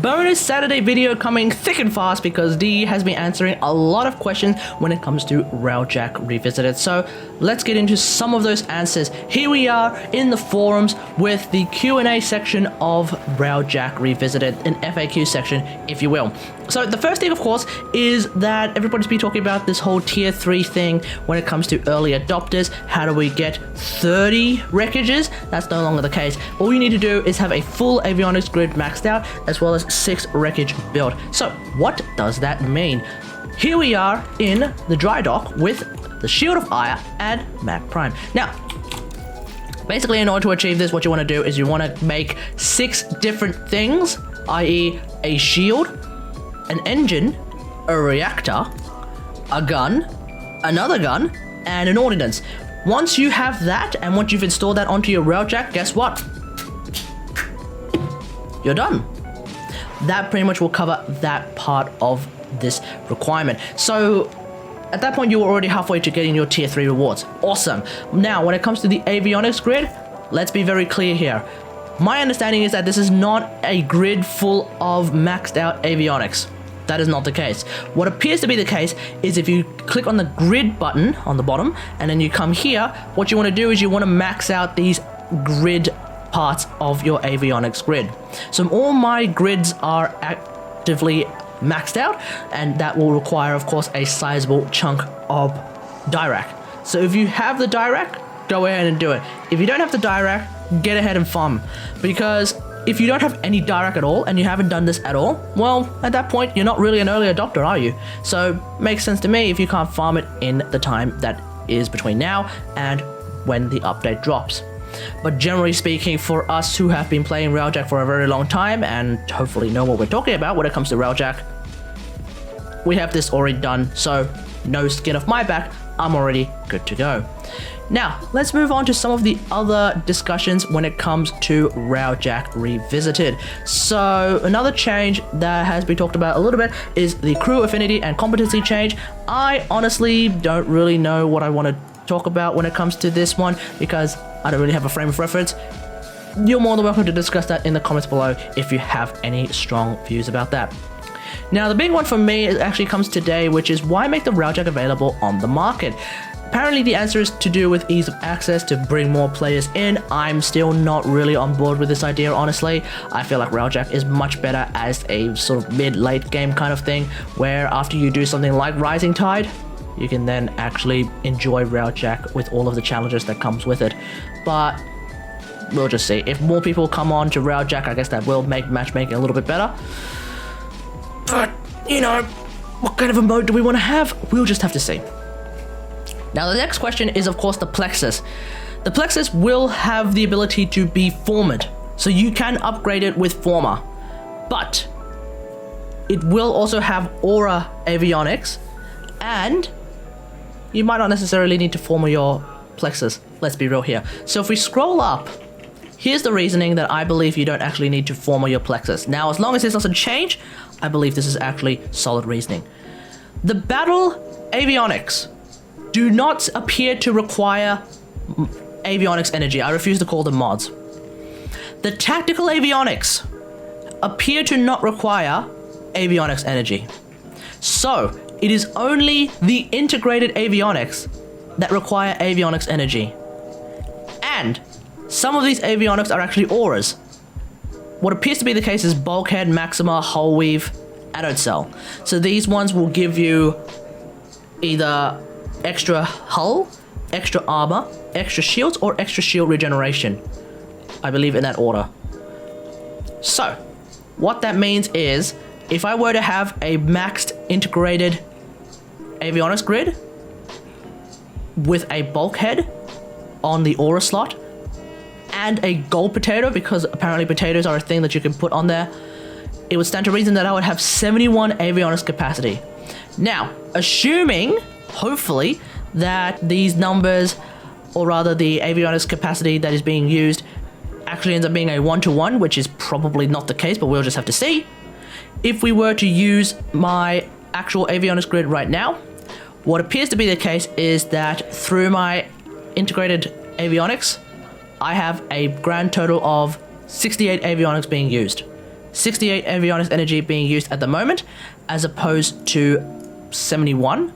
bonus Saturday video coming thick and fast because D has been answering a lot of questions when it comes to Railjack Revisited. So let's get into some of those answers. Here we are in the forums with the Q&A section of Railjack Revisited, an FAQ section, if you will. So the first thing, of course, is that everybody's been talking about this whole tier 3 thing when it comes to early adopters. How do we get 30 wreckages? That's no longer the case. All you need to do is have a full avionics grid maxed out as well as 6 wreckage built. So what does that mean? Here we are in the dry dock with the Shield of Ire and Mac Prime. Now, basically, in order to achieve this, what you want to do is you want to make 6 different things, i.e. a shield, an engine, a reactor, a gun, another gun, and an ordnance. Once you have that, and once you've installed that onto your Railjack, guess what? You're done. That pretty much will cover that part of this requirement. So at that point, you were already halfway to getting your tier 3 rewards. Awesome. Now, when it comes to the avionics grid, let's be very clear here. My understanding is that this is not a grid full of maxed out avionics. That is not the case. What appears to be the case is if you click on the grid button on the bottom and then you come here, what you want to do is you want to max out these grid parts of your avionics grid. So all my grids are actively maxed out, and that will require, of course, a sizable chunk of die rack. So if you have the die rack, go ahead and do it. If you don't have the die rack, get ahead and farm, because if you don't have any die rack at all and you haven't done this at all, well, at that point, you're not really an early adopter, are you? So makes sense to me if you can't farm it in the time that is between now and when the update drops. But generally speaking, for us who have been playing Railjack for a very long time and hopefully know what we're talking about when it comes to Railjack, we have this already done, so no skin off my back, I'm already good to go. Now, let's move on to some of the other discussions when it comes to Railjack Revisited. So, another change that has been talked about a little bit is the crew affinity and competency change. I honestly don't really know what I want to talk about when it comes to this one because I don't really have a frame of reference. You're more than welcome to discuss that in the comments below if you have any strong views about that. Now, the big one for me actually comes today, which is why make the Railjack available on the market? Apparently the answer is to do with ease of access to bring more players in. I'm still not really on board with this idea, honestly. I feel like Railjack is much better as a sort of mid-late game kind of thing, where after you do something like Rising Tide, you can then actually enjoy Railjack with all of the challenges that comes with it. But we'll just see. If more people come on to Railjack, I guess that will make matchmaking a little bit better. But, you know, what kind of a mode do we want to have? We'll just have to see. Now, the next question is, of course, the Plexus. The Plexus will have the ability to be formed, so you can upgrade it with Former. But it will also have Aura Avionics, and you might not necessarily need to Former your Plexus. Let's be real here. So if we scroll up, here's the reasoning that I believe you don't actually need to Former your Plexus. Now, as long as this doesn't change, I believe this is actually solid reasoning. The Battle Avionics do not appear to require Avionics Energy. I refuse to call them mods. The Tactical Avionics appear to not require Avionics Energy. So, it is only the integrated avionics that require Avionics Energy. And some of these avionics are actually auras. What appears to be the case is Bulkhead, Maxima, Hull Weave, Anode Cell. So these ones will give you either extra hull, extra armor, extra shields, or extra shield regeneration. I believe in that order. So, what that means is, if I were to have a maxed integrated avionics grid with a bulkhead on the aura slot and a gold potato, because apparently potatoes are a thing that you can put on there, it would stand to reason that I would have 71 avionics capacity. Now, assuming, hopefully, that these numbers, or rather the avionics capacity that is being used, actually ends up being a 1-to-1, which is probably not the case, but we'll just have to see. If we were to use my actual avionics grid right now, what appears to be the case is that through my integrated avionics, I have a grand total of 68 avionics being used. 68 Avionics energy being used at the moment, as opposed to 71.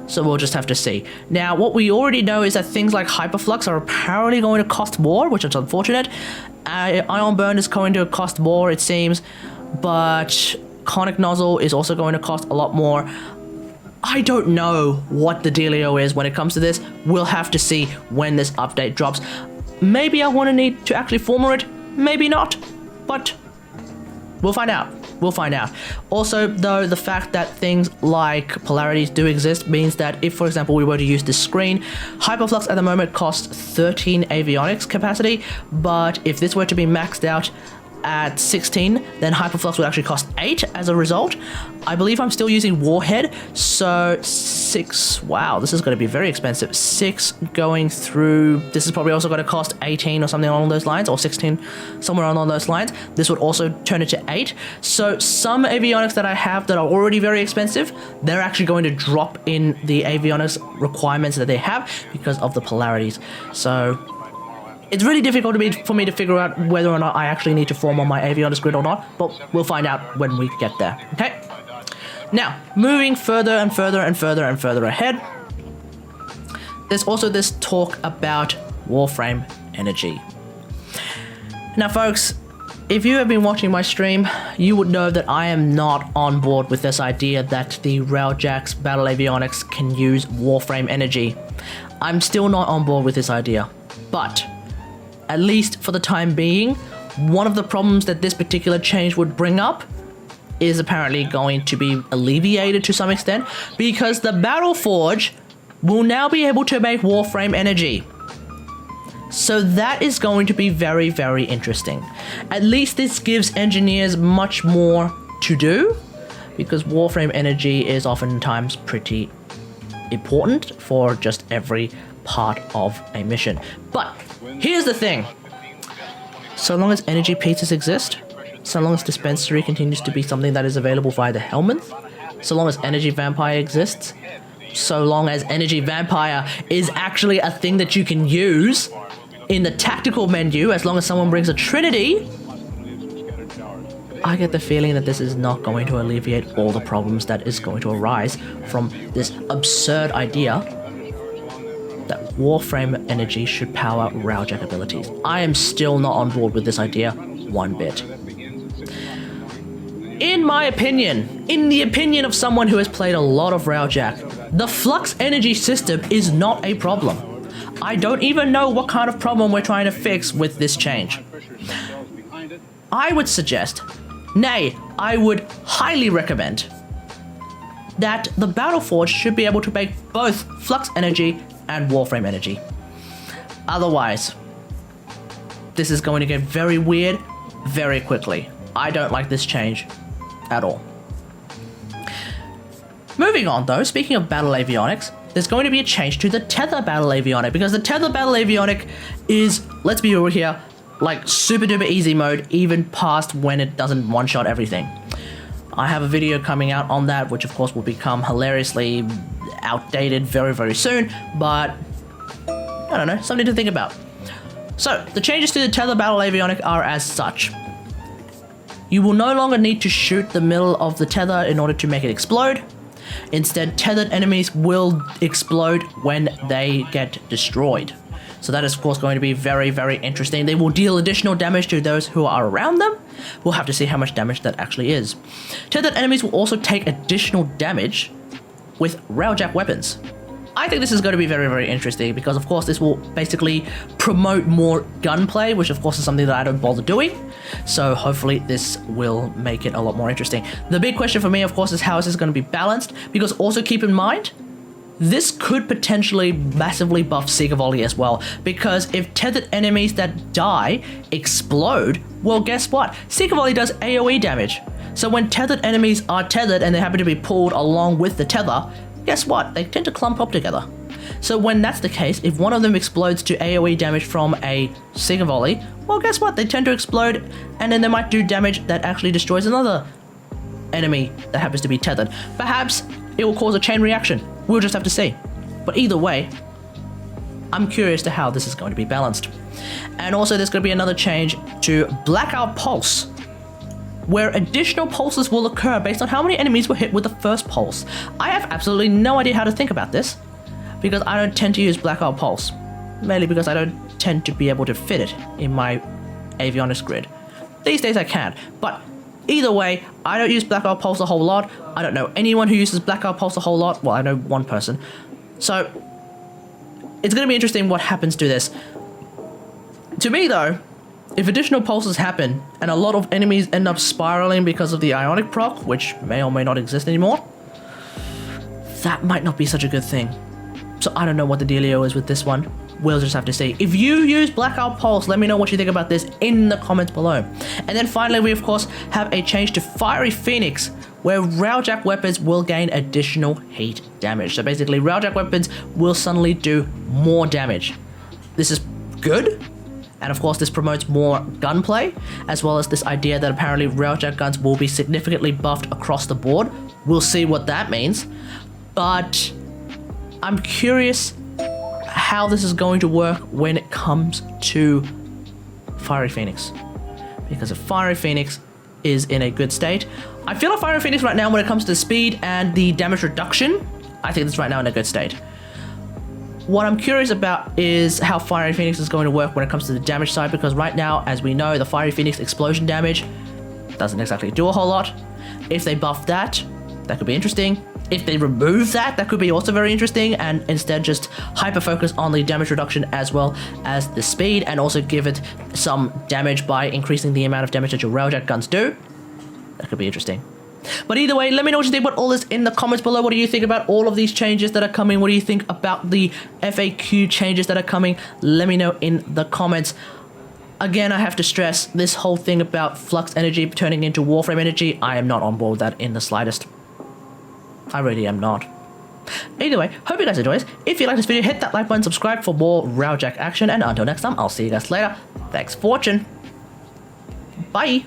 So we'll just have to see. Now, what we already know is that things like Hyperflux are apparently going to cost more, which is unfortunate. Ion Burn is going to cost more, it seems, but Conic Nozzle is also going to cost a lot more. I don't know what the dealio is when it comes to this. We'll have to see when this update drops. Maybe I want to need to actually former it, maybe not, but we'll find out. We'll find out. Also, though, the fact that things like polarities do exist means that if, for example, we were to use this screen, Hyperflux at the moment costs 13 Avionics capacity, but if this were to be maxed out at 16, then Hyperflux would actually cost 8 as a result. I believe I'm still using Warhead, so 6, wow, this is going to be very expensive. 6 going through, this is probably also going to cost 18 or something along those lines, or 16, somewhere along those lines. This would also turn it to 8. So some avionics that I have that are already very expensive, they're actually going to drop in the avionics requirements that they have because of the polarities. So it's really difficult for me to figure out whether or not I actually need to form on my Avionics grid or not, but we'll find out when we get there, okay? Now, moving further and further and further and further ahead, there's also this talk about Warframe Energy. Now, folks, if you have been watching my stream, you would know that I am not on board with this idea that the Railjack's Battle Avionics can use Warframe Energy. I'm still not on board with this idea, but at least for the time being, one of the problems that this particular change would bring up is apparently going to be alleviated to some extent, because the Battle Forge will now be able to make Warframe Energy. So that is going to be very, very interesting. At least this gives engineers much more to do, because Warframe Energy is oftentimes pretty important for just every part of a mission. But here's the thing. So long as energy pizzas exist, so long as dispensary continues to be something that is available via the Helminth, so long as energy vampire exists, so long as energy vampire is actually a thing that you can use in the tactical menu, as long as someone brings a Trinity, I get the feeling that this is not going to alleviate all the problems that is going to arise from this absurd idea that Warframe Energy should power Railjack abilities. I am still not on board with this idea one bit. In my opinion, in the opinion of someone who has played a lot of Railjack, the Flux Energy system is not a problem. I don't even know what kind of problem we're trying to fix with this change. I would suggest, nay, I would highly recommend, that the Battle Forge should be able to make both Flux Energy and Warframe Energy. Otherwise, this is going to get very weird very quickly. I don't like this change at all. Moving on though, speaking of Battle Avionics, there's going to be a change to the Tether Battle Avionic, because the Tether Battle Avionic is, let's be real here, like super duper easy mode, even past when it doesn't one-shot everything. I have a video coming out on that, which of course will become hilariously outdated very, very soon, but I don't know, something to think about. So, the changes to the Tether Battle Avionic are as such. You will no longer need to shoot the middle of the tether in order to make it explode. Instead, tethered enemies will explode when they get destroyed. So that is of course going to be very, very interesting. They will deal additional damage to those who are around them. We'll have to see how much damage that actually is. Tethered enemies will also take additional damage with Railjack weapons. I think this is going to be very, very interesting because of course this will basically promote more gunplay, which of course is something that I don't bother doing. So hopefully this will make it a lot more interesting. The big question for me of course is how is this going to be balanced, because also keep in mind, this could potentially massively buff Seeker Volley as well, because if tethered enemies that die explode, well guess what? Seeker Volley does AoE damage. So when tethered enemies are tethered and they happen to be pulled along with the tether, guess what? They tend to clump up together. So when that's the case, if one of them explodes to AoE damage from a Seeker Volley, well guess what? They tend to explode and then they might do damage that actually destroys another enemy that happens to be tethered. Perhaps it will cause a chain reaction. We'll just have to see. But either way, I'm curious to how this is going to be balanced. And also there's going to be another change to Blackout Pulse, where additional pulses will occur based on how many enemies were hit with the first pulse. I have absolutely no idea how to think about this, because I don't tend to use Blackout Pulse, mainly because I don't tend to be able to fit it in my Avionics grid. These days I can, but either way, I don't use Blackout Pulse a whole lot. I don't know anyone who uses Blackout Pulse a whole lot. Well, I know one person. So it's going to be interesting what happens to this. To me though, if additional pulses happen and a lot of enemies end up spiraling because of the Ionic proc, which may or may not exist anymore, that might not be such a good thing. So I don't know what the dealio is with this one. We'll just have to see. If you use Blackout Pulse, let me know what you think about this in the comments below. And then finally, we of course have a change to Fiery Phoenix, where Railjack weapons will gain additional heat damage. So basically, Railjack weapons will suddenly do more damage. This is good. And of course, this promotes more gunplay, as well as this idea that apparently Railjack guns will be significantly buffed across the board. We'll see what that means. But I'm curious how this is going to work when it comes to Fiery Phoenix. Because if Fiery Phoenix is in a good state, I feel like Fiery Phoenix right now when it comes to speed and the damage reduction, I think it's right now in a good state. What I'm curious about is how Fiery Phoenix is going to work when it comes to the damage side, because right now, as we know, the Fiery Phoenix explosion damage doesn't exactly do a whole lot. If they buff that, that could be interesting. If they remove that, that could be also very interesting, and instead just hyper-focus on the damage reduction as well as the speed, and also give it some damage by increasing the amount of damage that your Railjack guns do. That could be interesting. But either way, let me know what you think about all this in the comments below. What do you think about all of these changes that are coming? What do you think about the FAQ changes that are coming? Let me know in the comments. Again, I have to stress, this whole thing about Flux Energy turning into Warframe Energy, I am not on board with that in the slightest. I really am not. Either way, hope you guys enjoy this. If you like this video, hit that like button, subscribe for more Railjack action, and until next time, I'll see you guys later. Thanks for watching. Bye.